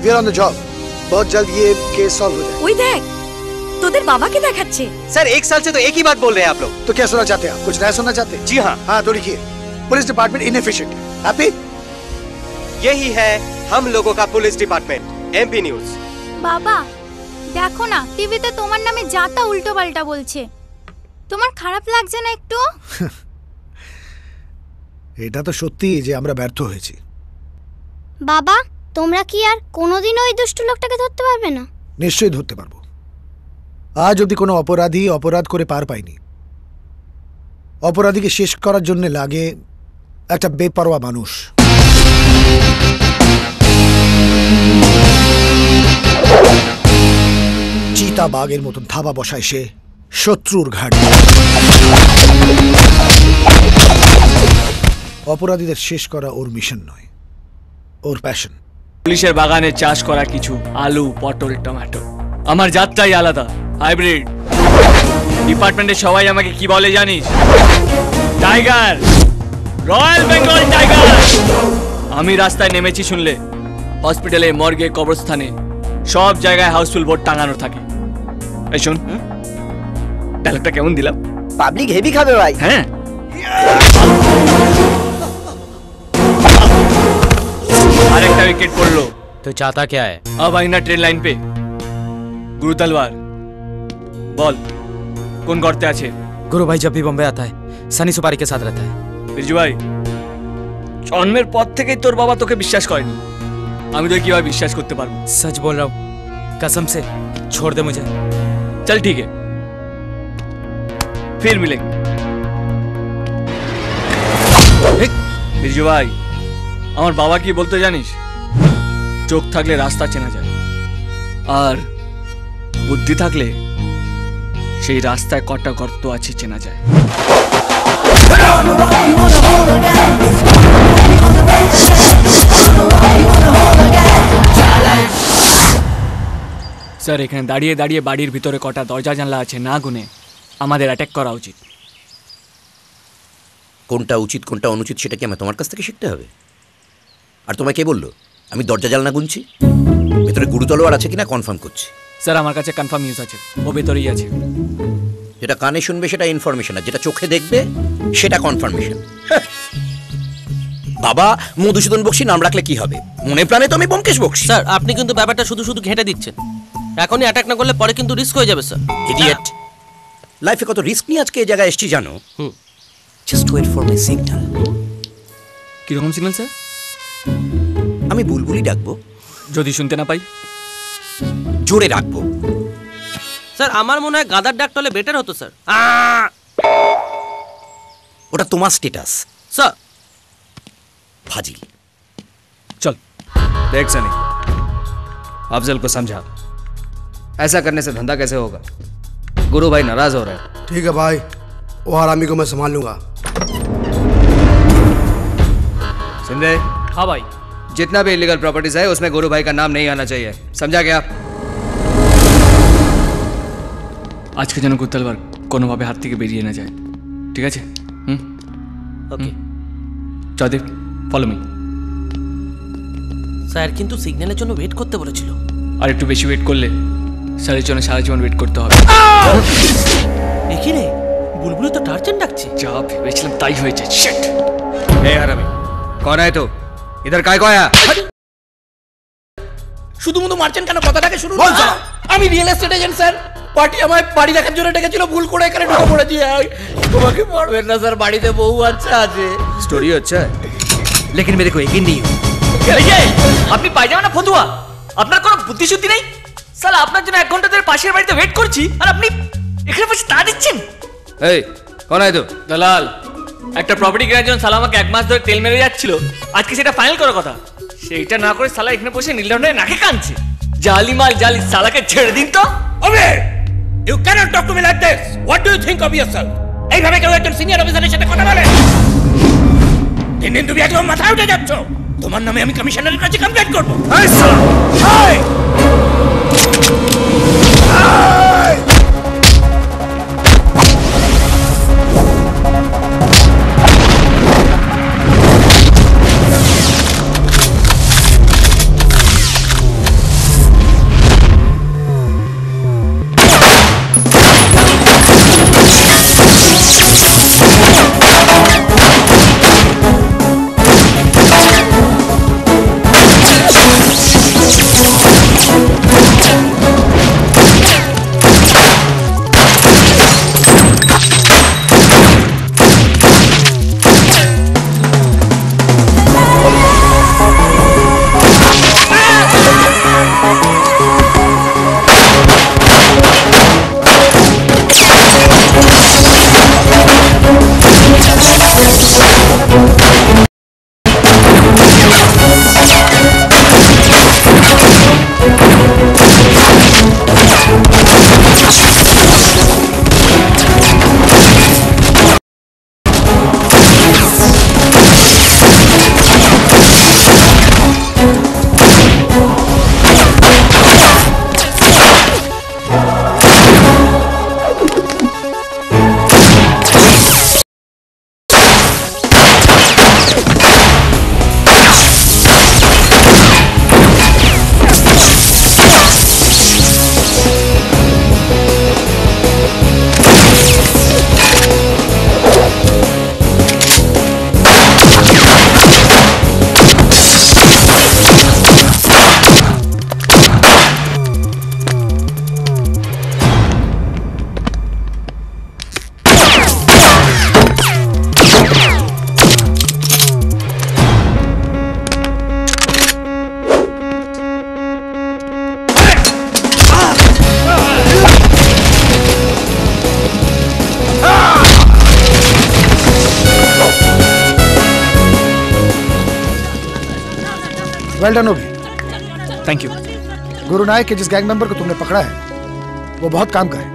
We are on the job. बहुत जल्द ये केस सॉल्व हो जाएगा। ওই দেখ তোদের বাবাকে দেখাচ্ছে। सर 1 साल से तो एक ही बात बोल रहे हैं आप लोग। तो क्या सुनना चाहते हैं आप? कुछ नया सुनना चाहते हैं? जी हाँ। हाँ तो लिखिए, पुलिस डिपार्टमेंट इनएफिशिएंट। हैप्पी? यही है हम लोगों का पुलिस डिपार्टमेंट। MP news. বাবা দেখো না টিভিতে তোমার নামে যাতা উল্টো পাল্টা বলছে, তোমার খারাপ লাগছে না একটু? এটা তো সত্যি যে আমরা ব্যর্থ হয়েছি। বাবা তোমরা কি আর কোনোদিন ওই দুষ্ট লোকটাকে ধরতে পারবে না? নিশ্চয়ই ধরতে পারবো। আজ অবধি কোনো অপরাধী অপরাধ করে পার পায়নি। অপরাধীকে শেষ করার জন্য লাগে একটা বেপরোয়া মানুষ। চিতা বাঘের মতন থাবা বসায় সে শত্রুর ঘাড়ে। অপরাধীদের শেষ করা ওর মিশন নয়, ওর প্যাশন। পুলিশের বাগানে চাষ করা কিছু আলু, পটল, টমেটো আমার জাতটাই আলাদা, হাইব্রিড। ডিপার্টমেন্টে সবাই আমাকে কি বলে জানিস? Tiger, royal Bengal tiger. আমি রাস্তায় নেমেছি শুনলে হসপিটালে, মর্গে, কবরস্থানে সব জায়গায় হাউসফুল বোর্ড টাঙানো থাকে। এই শোন, ডায়লগটা কেমন দিলাম? পাবলিক হেভি খাবে ভাই। হ্যাঁ আরেকটা विकेट पड़लो। तो चाहता क्या है? अब आई ना ट्रेन लाइन पे गुरु तलवार बोल कौन करते आछे? गुरु भाई जब भी बॉम्बे आता है सनी सुपारी के साथ रहता है। बिरजू भाई जन्मेर पर থেকেই তোর বাবা তোকে বিশ্বাস করেনি, আমি তো কিভাবে বিশ্বাস করতে পারবো? सच बोल रहा हूँ, कसम से छोड़ दे मुझे। चल ठीक है फिर मिलेंगे। बिरजू भाई আমার বাবা কি বলতো জানিস? চোখ থাকলে রাস্তা চেনা যায়, আর বুদ্ধি থাকলে সেই রাস্তায় কটা গর্ত আছে চেনা যায়। স্যার এখানে দাঁড়িয়ে দাঁড়িয়ে বাড়ির ভিতরে কটা দরজা জানলা আছে না গুনে আমাদের অ্যাটাক করা উচিত। কোনটা উচিত কোনটা অনুচিত সেটা কি আমি তোমার কাছ থেকে শিখতে হবে? আর তোমায় কে বললো আমি দরজা জানলা গুনছি? ভেতরে গুরু তলোয়ার আছে কিনা কনফার্ম করছি। স্যার আমার কাছে কনফার্ম নিউজ আছে, ও ভেতরেই আছে। যেটা কানে শুনবে সেটা ইনফরমেশন, আর যেটা চোখে দেখবে সেটা কনফার্মেশন। বাবা মধুসূদন বক্সী নাম রাখলে কি হবে? মনে প্রাণে তো আমি ব্যোমকেশ বক্সী। স্যার আপনি কিন্তু ব্যাপারটা শুধু শুধু ঘেঁটে দিচ্ছেন। এখনই অ্যাটাক না করলে পরে কিন্তু রিস্ক হয়ে যাবে স্যার। ইডিয়েট, লাইফে কত রিস্ক নিয়ে আজকে এই জায়গায় এসেছি জানো? Just wait for my signal. কিরকম সিগন্যাল স্যার? আমি বুলবুলি ডাকবো, যদি শুনতে না পাই জোরে রাখবো। স্যার আমার মনে হয় গাদার ডাকটা হলে বেটার হতো স্যার। ওটা তোমার স্ট্যাটাস স্যার। ফাজিল। चल देख सनी, अफजल को समझा, ऐसा करने से धंधा कैसे होगा? गुरु भाई नाराज हो रहे हैं। ठीक है भाई, वो हरामी को मैं संभाल लूंगा। सिंधे। हाँ भाई। जितना भी इलीगल प्रॉपर्टीज है उसमें गुरु भाई का नाम नहीं आना चाहिए, समझा क्या? आज के जन तलवार कोनो भावे हाथ থেকে বেরিয়ে না যায়, ঠিক আছে? ওকে চল ফলো মি। স্যার কিন্তু সিগন্যালের জন্য ওয়েট করতে বলেছিল। আর একটু বেশি ওয়েট করলে স্যারের জন্য সারা জীবন ওয়েট করতে হবে। দেখি রে বুলবুলি তো টার্চেন ডাকছে। যা ভেবেছিলাম তাই হয়েছে। শিট। এই হারামি कौन है तो? इधर काय को आया? শুধু মতো মারছেন কেন? কথাটাকে শুরু বল। আমি real estate agent sir. Party আমায় বাড়ি দেখার জন্য ডেকেছিল, ভুল করে এখানে ঢুকে পড়েছি। তোমাকে মারবেন না স্যার, বাড়িতে বউ আচ্ছা আছে। स्टोरी अच्छा है लेकिन मेरे को यकीन नहीं है। আপনি পায়জামা না ফতুয়া? আপনার কোনো বুদ্ধি শুদ্ধি নেই? সালা আপনার জন্য 1 ঘন্টা ধরে পাশের বাড়িতে ওয়েট করছি আর আপনি এখানে বসে তা দিচ্ছেন। এই কোন আয় তো? দলাল। একটা প্রপার্টি কেনার জন্য সালা আমাকে 1 মাস ধরে তেল মেরে যাচ্ছিল, আজকে সেটা ফাইনাল করার কথা, সেইটা না করে সালা এখানে বসে নীলদণ্ডে নাকে কানছে। জালি মাল জালি, সালাকে ছেড়ে দিন তো। ওবে you can't talk to me like this. What do you think of yourself? এইভাবে কেউ একজন সিনিয়র অফিসারের সাথে কথা বলে? দিন দিন তুমি একদম মাথা উঠে যাচ্ছ। তোমার নামে আমি কমিশনারের কাছে কমপ্লেইন করব। এই সালা এই वेल डन होगी। Thank you. गुरु नायक के जिस गैंग मेंबर को तुमने पकड़ा है वो बहुत काम का है।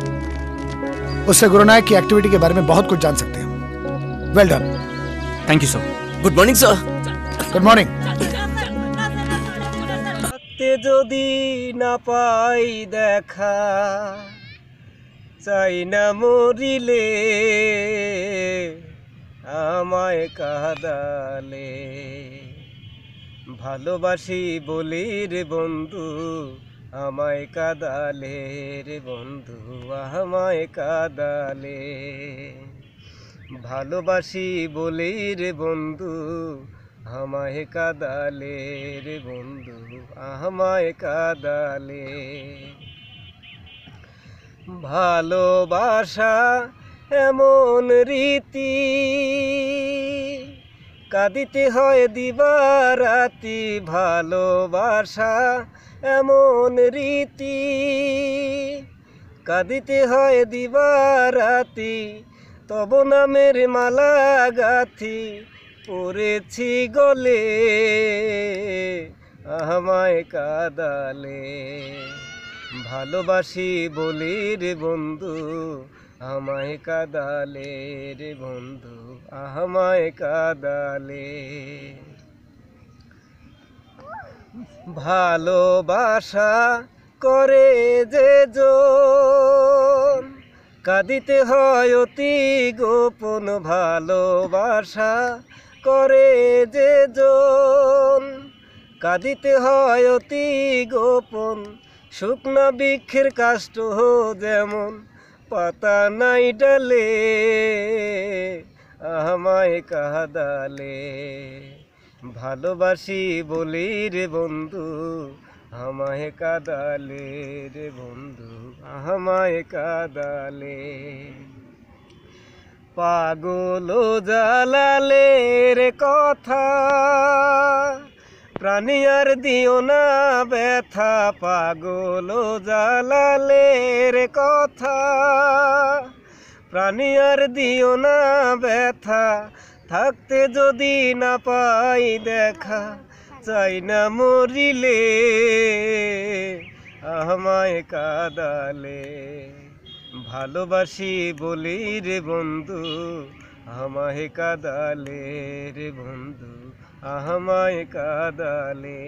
उससे गुरु नायक की एक्टिविटी के बारे में बहुत कुछ जान सकते हैं। Well done. Thank you sir. Good morning sir. Good morning. যদি না পাই দেখা চাই না মরিলে আমায় কাঁদালে ভালোবাসি বলি রে বন্ধু আমায় কাঁদালে রে বন্ধু আমায় কাঁদালে ভালোবাসি বলি রে বন্ধু আমায় কাঁদালে রে বন্ধু আমায় কাঁদালে ভালোবাসা এমন রীতি কাঁদিতে হয় দিবারাতি ভালোবাসা এমন রীতি কাঁদিতে হয় দিবারাতি তব নামের মালা গাথি পড়েছি গলে আমায় কাঁদালে ভালোবাসি বলি রে বন্ধু আমায় কাঁদালে রে বন্ধু আমায় কাঁদালে ভালোবাসা করে যে জন কাঁদিতে হয় অতি গোপন ভালোবাসা করে যে জন কাঁদিতে হয় অতি গোপন শুকনা বৃক্ষের কাষ্ঠ যেমন পাতা নাই ডালে আমায় কাঁদালে ভালোবাসি বলি রে বন্ধু আমায় কাঁদালে রে বন্ধু আমায় কাঁদালে পাগল জালালে রে কথা প্রাণী আর দিও না ব্যথা পাগল জালালে রে কথা প্রাণী আর দিও না ব্যথা থাকতে যদি না পাই দেখা চাই না মরিলে আমায় কাঁদালে ভালোবাসি বলি রে বন্ধু আমায় কাঁদালে রে বন্ধু আমায় কাঁদালে